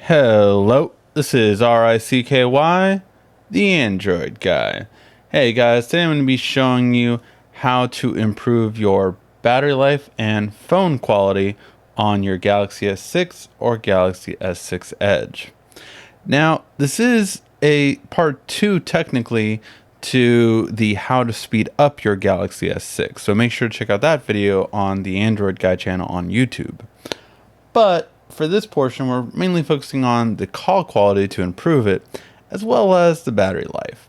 Hello, this is RICKY, the Android guy. Hey guys, today I'm going to be showing you how to improve your battery life and phone quality on your Galaxy S6 or Galaxy S6 Edge. Now, this is a part 2 technically to the how to speed up your Galaxy S6, so make sure to check out that video on the Android guy channel on YouTube. But for this portion, we're mainly focusing on the call quality to improve it, as well as the battery life.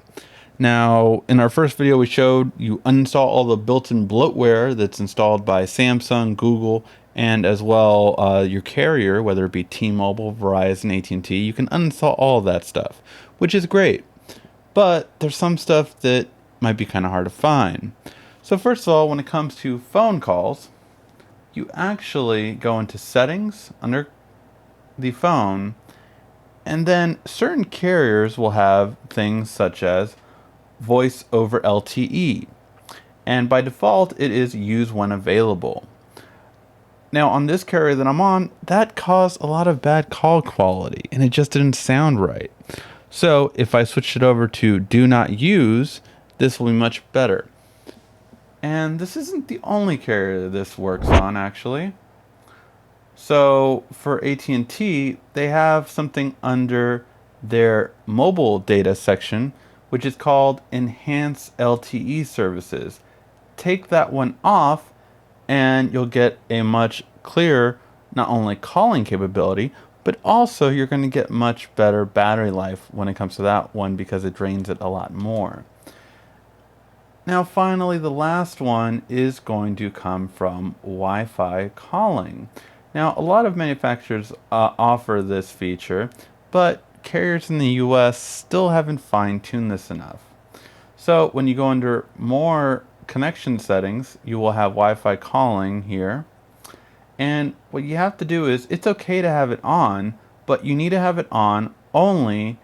Now, in our first video, we showed you uninstall all the built-in bloatware that's installed by Samsung, Google, and as well your carrier, whether it be T-Mobile, Verizon, AT&T. You can uninstall all of that stuff, which is great. But there's some stuff that might be kind of hard to find. So first of all, when it comes to phone calls, you actually go into settings under the phone, and then certain carriers will have things such as voice over LTE, and by default it is use when available. Now on this carrier that I'm on, that caused a lot of bad call quality and it just didn't sound right. So if I switch it over to do not use, this will be much better. And this isn't the only carrier that this works on, actually. So for AT&T, they have something under their mobile data section, which is called Enhance LTE Services. Take that one off, and you'll get a much clearer, not only calling capability, but also you're going to get much better battery life when it comes to that one because it drains it a lot more. Now finally, the last one is going to come from Wi-Fi calling. Now a lot of manufacturers offer this feature, but carriers in the US still haven't fine-tuned this enough. So when you go under more connection settings, you will have Wi-Fi calling here. And what you have to do is, it's okay to have it on, but you need to have it on only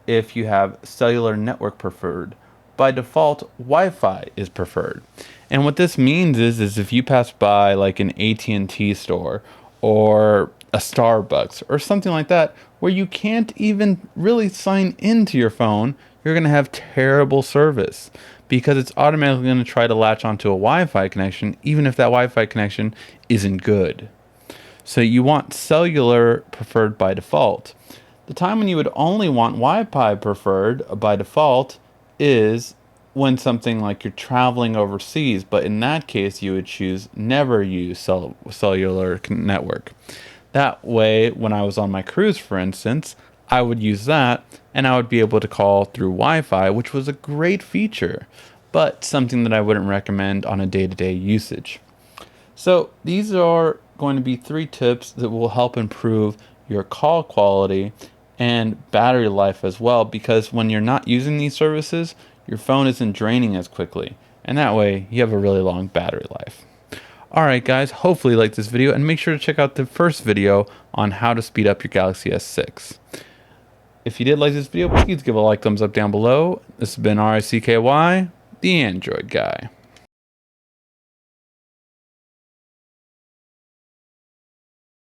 if you have cellular network preferred. By default, Wi-Fi is preferred. And what this means is if you pass by like an AT&T store or a Starbucks or something like that, where you can't even really sign into your phone, you're going to have terrible service because it's automatically going to try to latch onto a Wi-Fi connection, even if that Wi-Fi connection isn't good. So you want cellular preferred by default. The time when you would only want Wi-Fi preferred by default is when something like you're traveling overseas, but in that case you would choose never use cellular network. That way, when I was on my cruise, for instance, I would use that and I would be able to call through Wi-Fi, which was a great feature, but something that I wouldn't recommend on a day-to-day usage. So these are going to be 3 tips that will help improve your call quality and battery life as well, because when you're not using these services, your phone isn't draining as quickly, and that way you have a really long battery life. Alright guys, hopefully you liked this video, and make sure to check out the first video on how to speed up your Galaxy S6. If you did like this video, please give a like, thumbs up down below. This has been RICKY, the Android guy.